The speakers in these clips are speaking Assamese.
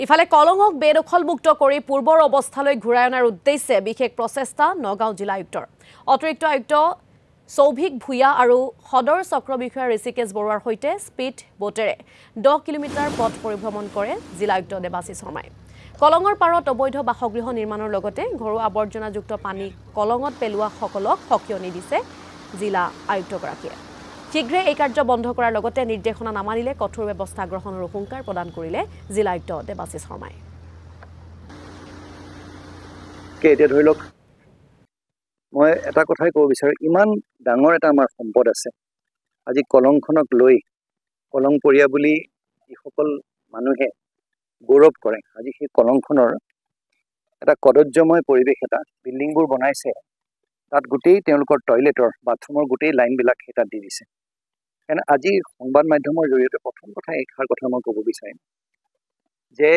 ইফালে কলঙক বেদখলমুক্ত কৰি পূৰ্বৰ অৱস্থালৈ ঘূৰাই অনাৰ উদ্দেশ্যে বিশেষ প্ৰচেষ্টা নগাঁও জিলা আয়ুক্তৰ অতিৰিক্ত আয়ুক্ত সৌভিক ভূঞা আৰু সদৰ চক্ৰ বিষয়া ঋষিকেশ বৰুৱাৰ সৈতে স্পীড বোটেৰে 10 কিলোমিটাৰ পথ পৰিভ্ৰমণ কৰে জিলা আয়ুক্ত দেৱাশীষ শৰ্মাই কলঙৰ পাৰত অবৈধ বাসগৃহ নিৰ্মাণৰ লগতে ঘৰুৱা আৱৰ্জনাযুক্ত পানী কলঙত পেলোৱা সকলক সকিয়নি দিছে জিলা আয়ুক্তগৰাকীয়ে শীঘ্ৰে এই কাৰ্য বন্ধ কৰাৰ লগতে নিৰ্দেশনা নামানিলে কঠোৰ ব্যৱস্থা গ্ৰহণৰ হুংকাৰ প্ৰদান কৰিলে জিলা আয়ুক্ত দেৱাশীষ শৰ্মাই এতিয়া ধৰি লওক মই এটা কথাই ক'ব বিচাৰো ইমান ডাঙৰ এটা আমাৰ সম্পদ আছে আজি কলংখনক লৈ কলং পৰিয়া বুলি যিসকল মানুহে গৌৰৱ কৰে আজি সেই কলংখনৰ এটা কদৰ্যময় পৰিৱেশ এটা বিল্ডিংবোৰ বনাইছে তাত গোটেই তেওঁলোকৰ টয়লেটৰ বাথৰুমৰ গোটেই লাইনবিলাক এটা দি দিছে কাৰণ আজি সংবাদ মাধ্যমৰ জৰিয়তে প্ৰথম কথা এষাৰ কথা মই ক'ব বিচাৰিম যে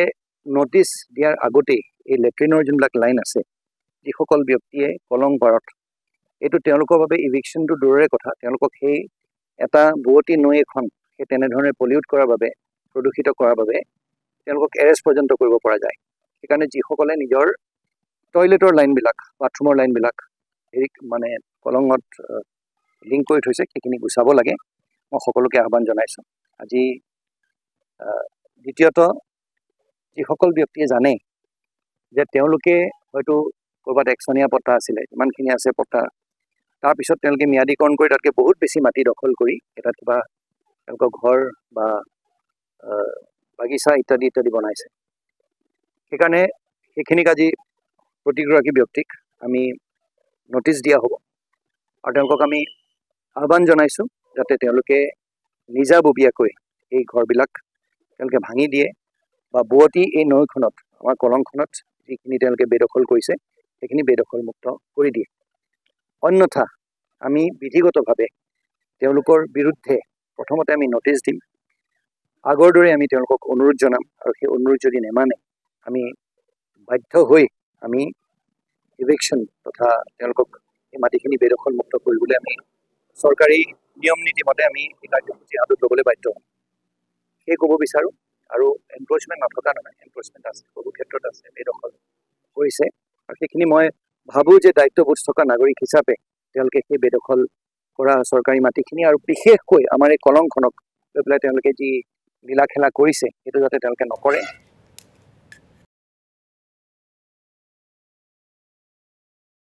নটিচ দিয়াৰ আগতেই এই লেট্ৰিনৰ যোনবিলাক লাইন আছে যিসকল ব্যক্তিয়ে কলং পাৰত এইটো তেওঁলোকৰ বাবে ইভিকশ্যনটো দূৰৰে কথা তেওঁলোকক সেই এটা বুৱতী নৈ এখন সেই তেনেধৰণে পলিউট কৰাৰ বাবে প্ৰদূষিত কৰাৰ বাবে তেওঁলোকক এৰেষ্ট পৰ্যন্ত কৰিব পৰা যায় সেইকাৰণে যিসকলে নিজৰ টয়লেটৰ লাইনবিলাক বাথৰুমৰ লাইনবিলাক হেৰি মানে কলঙত লিংক কৰি থৈছে সেইখিনি গুচাব লাগে মই সকলোকে আহ্বান জনাইছোঁ আজি দ্বিতীয়ত যিসকল ব্যক্তিয়ে জানে যে তেওঁলোকে হয়তো ক'ৰবাত একচনীয়া পট্টা আছিলে ইমানখিনি আছে পট্টা তাৰপিছত তেওঁলোকে ম্যাদীকৰণ কৰি তাতকৈ বহুত বেছি মাটি দখল কৰি এটা কিবা তেওঁলোকৰ ঘৰ বা বাগিচা ইত্যাদি ইত্যাদি বনাইছে সেইকাৰণে সেইখিনিক আজি প্ৰতিগৰাকী ব্যক্তিক আমি নটিচ দিয়া হ'ব আৰু তেওঁলোকক আমি আহ্বান জনাইছোঁ যাতে তেওঁলোকে নিজাববীয়াকৈ এই ঘৰবিলাক তেওঁলোকে ভাঙি দিয়ে বা বুৱতী এই নৈখনত আমাৰ কলংখনত যিখিনি তেওঁলোকে বেদখল কৰিছে সেইখিনি বেদখলমুক্ত কৰি দিয়ে অন্যথা আমি বিধিগতভাৱে তেওঁলোকৰ বিৰুদ্ধে প্ৰথমতে আমি নটিচ দিম আগৰ দৰে আমি তেওঁলোকক অনুৰোধ জনাম আৰু সেই অনুৰোধ যদি নেমানে আমি বাধ্য হৈ আমি ইভিকশ্যন তথা তেওঁলোকক এই মাটিখিনি বেদখলমুক্ত কৰিবলৈ আমি চৰকাৰী নিয়ম নীতিমতে আমি এই কাৰ্যসূচী হাতত ল'বলৈ বাধ্য হ'ম সেই ক'ব বিচাৰোঁ আৰু এনক্ৰ'চমেণ্ট নথকা নহয় এনক্ৰ'চমেণ্ট আছে বহু ক্ষেত্ৰত আছে বেদখল কৰিছে আৰু সেইখিনি মই ভাবোঁ যে দায়িত্ববোধ থকা নাগৰিক হিচাপে তেওঁলোকে সেই বেদখল কৰা চৰকাৰী মাটিখিনি আৰু বিশেষকৈ আমাৰ এই কলংখনক লৈ পেলাই তেওঁলোকে যি লীলা খেলা কৰিছে সেইটো যাতে তেওঁলোকে নকৰে